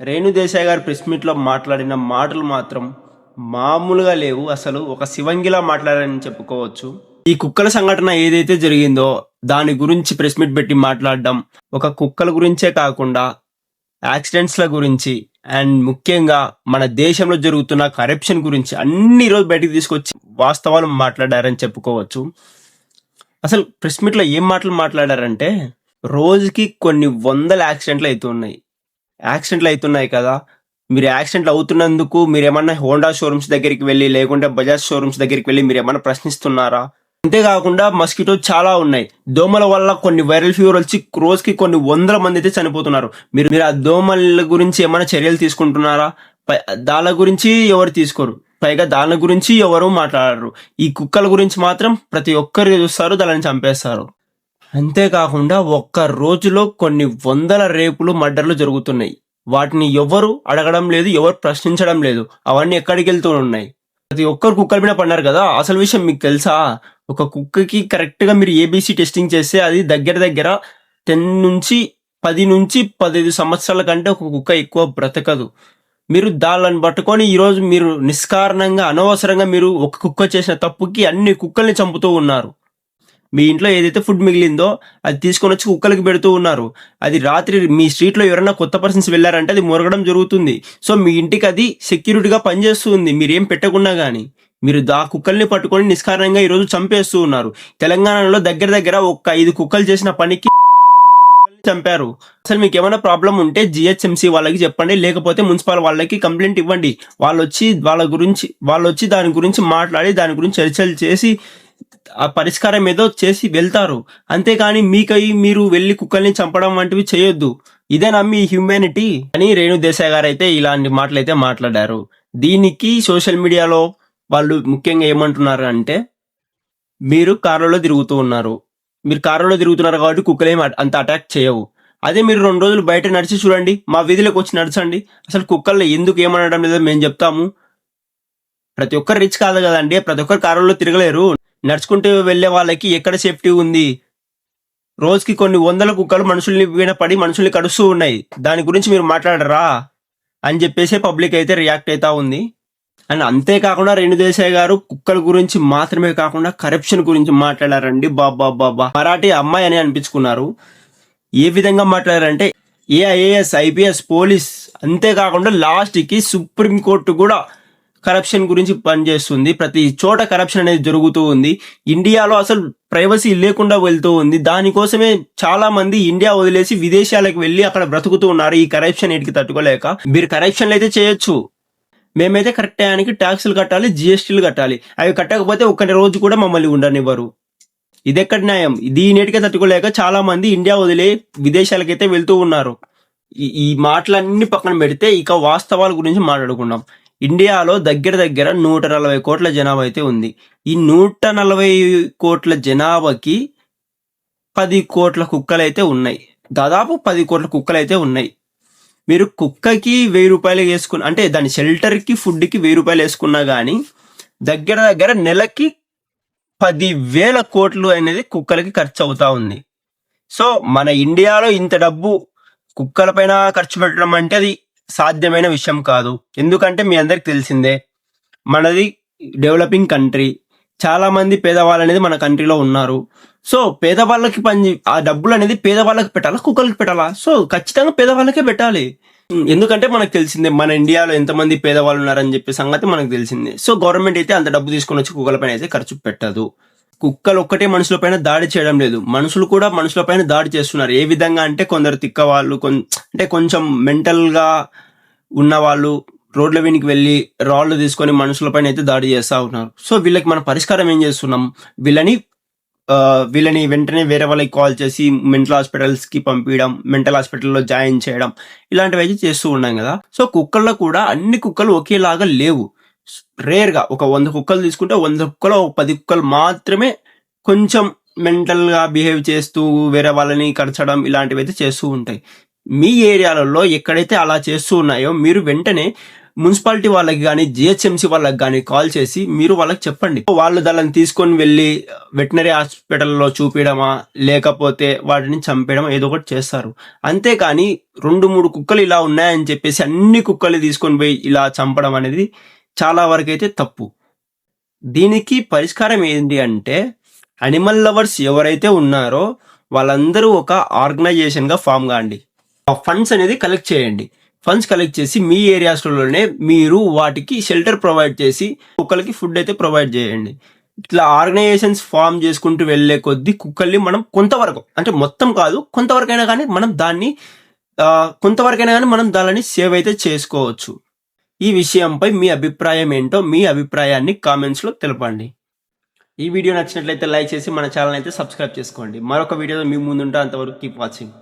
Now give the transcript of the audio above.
రేణు దేశాయ్ గారు ప్రెస్ మీట్లో మాట్లాడిన మాటలు మాత్రం మామూలుగా లేవు. అసలు ఒక శివంగిలా మాట్లాడారని చెప్పుకోవచ్చు. ఈ కుక్కల సంఘటన ఏదైతే జరిగిందో దాని గురించి ప్రెస్ మీట్ పెట్టి మాట్లాడడం, ఒక కుక్కల గురించే కాకుండా యాక్సిడెంట్స్ల గురించి అండ్ ముఖ్యంగా మన దేశంలో జరుగుతున్న కరప్షన్ గురించి అన్ని రోజు బయటకు తీసుకొచ్చి వాస్తవాలు మాట్లాడారని చెప్పుకోవచ్చు. అసలు ప్రెస్ మీట్లో ఏం మాటలు మాట్లాడారంటే, రోజుకి కొన్ని వందల యాక్సిడెంట్లు అవుతున్నాయి కదా, మీరు యాక్సిడెంట్లు అవుతున్నందుకు మీరేమన్నా హోండా షోరూమ్స్ దగ్గరికి వెళ్ళి లేకుంటే బజాజ్ షోరూమ్స్ దగ్గరికి వెళ్ళి మీరు ఏమన్నా ప్రశ్నిస్తున్నారా? అంతేకాకుండా మస్కిటో చాలా ఉన్నాయి. దోమల వల్ల కొన్ని వైరల్ ఫీవర్ వచ్చి రోజుకి కొన్ని వందల మంది అయితే చనిపోతున్నారు. మీరు ఆ దోమల గురించి ఏమైనా చర్యలు తీసుకుంటున్నారా? దాని గురించి ఎవరు తీసుకోరు, పైగా దాని గురించి ఎవరు మాట్లాడరు. ఈ కుక్కల గురించి మాత్రం ప్రతి ఒక్కరు చూస్తారు, దానిని చంపేస్తారు. అంతేకాకుండా ఒక్క రోజులో కొన్ని వందల రేపులు, మర్డర్లు జరుగుతున్నాయి. వాటిని ఎవరు అడగడం లేదు, ఎవరు ప్రశ్నించడం లేదు. అవన్నీ ఎక్కడికి వెళ్తూ ఉన్నాయి? ప్రతి ఒక్కరు కుక్కల మీద పడినారు కదా. అసలు విషయం మీకు తెలుసా? ఒక కుక్కకి కరెక్ట్గా మీరు ఏబీసీ టెస్టింగ్ చేస్తే అది దగ్గర 10 నుంచి 15 సంవత్సరాల కంటే ఒక కుక్క ఎక్కువ బ్రతకదు. మీరు దాళ్ళని పట్టుకొని ఈరోజు మీరు నిష్కారణంగా అనవసరంగా మీరు ఒక కుక్క చేసిన తప్పుకి అన్ని కుక్కల్ని చంపుతూ ఉన్నారు. మీ ఇంట్లో ఏదైతే ఫుడ్ మిగిలిందో అది తీసుకొని వచ్చి కుక్కలకి పెడుతూ ఉన్నారు. అది రాత్రి మీ స్ట్రీట్లో ఎవరైనా కొత్త పర్సన్స్ వెళ్ళారంటే అది మొరగడం జరుగుతుంది. సో మీ ఇంటికి అది సెక్యూరిటీగా పనిచేస్తుంది మీరేం పెట్టకుండా. కానీ మీరు కుక్కల్ని పట్టుకొని నిష్కారణంగా ఈరోజు చంపేస్తూ ఉన్నారు. తెలంగాణలో దగ్గర ఒక 5 కుక్కలు చేసిన పనికి చంపారు. అసలు మీకు ఏమైనా ప్రాబ్లం ఉంటే జిహెచ్ఎంసీ వాళ్ళకి చెప్పండి, లేకపోతే మున్సిపల్ వాళ్ళకి కంప్లైంట్ ఇవ్వండి. వాళ్ళు వచ్చి దాని గురించి మాట్లాడి దాని గురించి చర్చలు చేసి ఆ పరిష్కారం ఏదో చేసి వెళ్తారు. అంతేకాని మీరు వెళ్ళి కుక్కల్ని చంపడం వంటివి చేయొద్దు. ఇదేనా మీ హ్యూమానిటీ అని రేణు దేశాయ్ గారు అయితే ఇలాంటి మాటలు అయితే మాట్లాడారు. దీనికి సోషల్ మీడియాలో వాళ్ళు ముఖ్యంగా ఏమంటున్నారు అంటే, మీరు కారులో తిరుగుతున్నారు కాబట్టి కుక్కలేం అంత అటాక్ చేయవు. అదే మీరు 2 రోజులు బయట నడిచి చూడండి, మా వీధిలోకి వచ్చి నడచండి, అసలు కుక్కల్ని ఎందుకు ఏమనడం లేదో మేము చెప్తాము. ప్రతి ఒక్కరు రిచ్ కాదు కదండి, ప్రతి ఒక్కరు కారులో తిరగలేరు. నడుచుకుంటూ వెళ్లే వాళ్ళకి ఎక్కడ సేఫ్టీ ఉంది? రోజుకి కొన్ని వందల కుక్కలు మనుషుల్ని పడి మనుషుల్ని కడుస్తూ ఉన్నాయి. దాని గురించి మీరు మాట్లాడరా అని చెప్పేసి పబ్లిక్ అయితే రియాక్ట్ అవుతా ఉంది. అండ్ అంతేకాకుండా రేణు దేశాయ్ గారు కుక్కల గురించి మాత్రమే కాకుండా కరప్షన్ గురించి మాట్లాడారండి. బాబా మరాఠీ అమ్మాయి అని అనిపించుకున్నారు. ఏ విధంగా మాట్లాడారంటే, ఐఏఎస్, ఐపీఎస్, పోలీస్, అంతేకాకుండా లాస్ట్కి సుప్రీంకోర్టు కూడా కరప్షన్ గురించి పనిచేస్తుంది. ప్రతి చోట కరప్షన్ అనేది జరుగుతూ ఉంది. ఇండియాలో అసలు ప్రైవసీ లేకుండా వెళ్తూ ఉంది. దానికోసమే చాలా మంది ఇండియా వదిలేసి విదేశాలకు వెళ్ళి అక్కడ బ్రతుకుతూ ఉన్నారు. ఈ కరప్షన్ ఎటికి తట్టుకోలేక. మీరు కరప్షన్లు అయితే చేయొచ్చు, మేమైతే కరెక్ట్ టైంకి ట్యాక్సులు కట్టాలి, జిఎస్టీలు కట్టాలి. అవి కట్టకపోతే ఒక్క రోజు కూడా మమ్మల్ని ఉండనివ్వరు. ఇదెక్కడ న్యాయం? దీనిటికే తట్టుకోలేక చాలా మంది ఇండియా వదిలే విదేశాలకైతే వెళ్తూ ఉన్నారు. ఈ మాటలన్నీ పక్కన పెడితే ఇక వాస్తవాల గురించి మాట్లాడుకుందాం. ఇండియాలో దగ్గర 140 కోట్ల జనాభా అయితే ఉంది. ఈ 140 కోట్ల జనాభాకి 10 కోట్ల కుక్కలు అయితే ఉన్నాయి. దాదాపు 10 కోట్ల కుక్కలు అయితే ఉన్నాయి. మీరు కుక్కకి 1000 రూపాయలు వేసుకున్న, అంటే దాని షెల్టర్కి, ఫుడ్కి 1000 రూపాయలు వేసుకున్నా కానీ దగ్గర నెలకి 10,000 కోట్లు అనేది కుక్కలకి ఖర్చు అవుతా ఉంది. సో మన ఇండియాలో ఇంత డబ్బు కుక్కల పైన ఖర్చు పెట్టడం అంటే అది సాధ్యమైన విషయం కాదు. ఎందుకంటే మీ అందరికి తెలిసిందే, మనది డెవలపింగ్ కంట్రీ. చాలా మంది పేదవాళ్ళు అనేది మన కంట్రీలో ఉన్నారు. సో పేదవాళ్ళకి ఆ డబ్బులు అనేది పేదవాళ్ళకి పెట్టాలా, కుక్కలకి పెట్టాలా? సో ఖచ్చితంగా పేదవాళ్ళకే పెట్టాలి. ఎందుకంటే మనకు తెలిసిందే మన ఇండియాలో ఎంతమంది పేదవాళ్ళు ఉన్నారని చెప్పే సంగతి మనకు తెలిసిందే. సో గవర్నమెంట్ అయితే అంత డబ్బు తీసుకొని వచ్చి కుక్కల పైన అయితే ఖర్చు పెట్టదు. కుక్కలు ఒక్కటే మనుషుల పైన దాడి చేయడం లేదు, మనుషులు కూడా మనుషుల పైన దాడి చేస్తున్నారు. ఏ విధంగా అంటే, కొందరు తిక్కవాళ్ళు, అంటే కొంచెం మెంటల్ గా ఉన్న వాళ్ళు రోడ్ల వెనుక వెళ్ళి రాళ్ళు తీసుకొని మనుషుల పైన అయితే దాడి చేస్తూ ఉన్నారు. సో వీళ్ళకి మన పరిష్కారం ఏం చేస్తున్నాం? వీళ్ళని వెంటనే వేరే వాళ్ళకి కాల్ చేసి మెంటల్ హాస్పిటల్స్కి పంపించడం, మెంటల్ హాస్పిటల్లో జాయిన్ చేయడం, ఇలాంటివి అయితే చేస్తూ ఉన్నాం కదా. సో కుక్కల్లో కూడా అన్ని కుక్కలు ఒకేలాగా లేవు. రేర్గా ఒక 100 కుక్కలు తీసుకుంటే 100 కుక్కలు 10 కుక్కలు మాత్రమే కొంచెం మెంటల్గా బిహేవ్ చేస్తూ వేరే వాళ్ళని కరచడం ఇలాంటివి అయితే చేస్తూ ఉంటాయి. మీ ఏరియాలలో ఎక్కడైతే అలా చేస్తూ ఉన్నాయో మీరు వెంటనే మున్సిపాలిటీ వాళ్ళకి కానీ జిహెచ్ఎంసీ వాళ్ళకి కానీ కాల్ చేసి మీరు వాళ్ళకి చెప్పండి. వాళ్ళు దాన్ని తీసుకొని వెళ్ళి వెటనరీ హాస్పిటల్లో చూపించడమా లేకపోతే వాటిని చంపేయడం ఏదో ఒకటి చేస్తారు. అంతేకాని 2-3 కుక్కలు ఇలా ఉన్నాయని చెప్పేసి అన్ని కుక్కలు తీసుకొని పోయి ఇలా చంపడం అనేది చాలా వరకు అయితే తప్పు. దీనికి పరిష్కారం ఏంటి అంటే అనిమల్ లవర్స్ ఎవరైతే ఉన్నారో వాళ్ళందరూ ఒక ఆర్గనైజేషన్గా ఫామ్ కాండి. ఫండ్స్ అనేది కలెక్ట్ చేయండి. ఫండ్స్ కలెక్ట్ చేసి మీ ఏరియాస్లోనే మీరు వాటికి షెల్టర్ ప్రొవైడ్ చేసి కుక్కలకి ఫుడ్ అయితే ప్రొవైడ్ చేయండి. ఇట్లా ఆర్గనైజేషన్స్ ఫామ్ చేసుకుంటూ వెళ్ళే కొద్దీ కుక్కల్ని మనం కొంతవరకు, అంటే మొత్తం కాదు, కొంతవరకైనా కానీ మనం దానిని సేవ్ అయితే చేసుకోవచ్చు. ఈ విషయంపై మీ అభిప్రాయం ఏంటో మీ అభిప్రాయాన్ని కామెంట్స్లో తెలపండి. ఈ వీడియో నచ్చినట్లయితే లైక్ చేసి మన ఛానల్ అయితే సబ్స్క్రైబ్ చేసుకోండి. మరొక వీడియోలో మీ ముందుంటే అంతవరకు కీప్ వాచింగ్.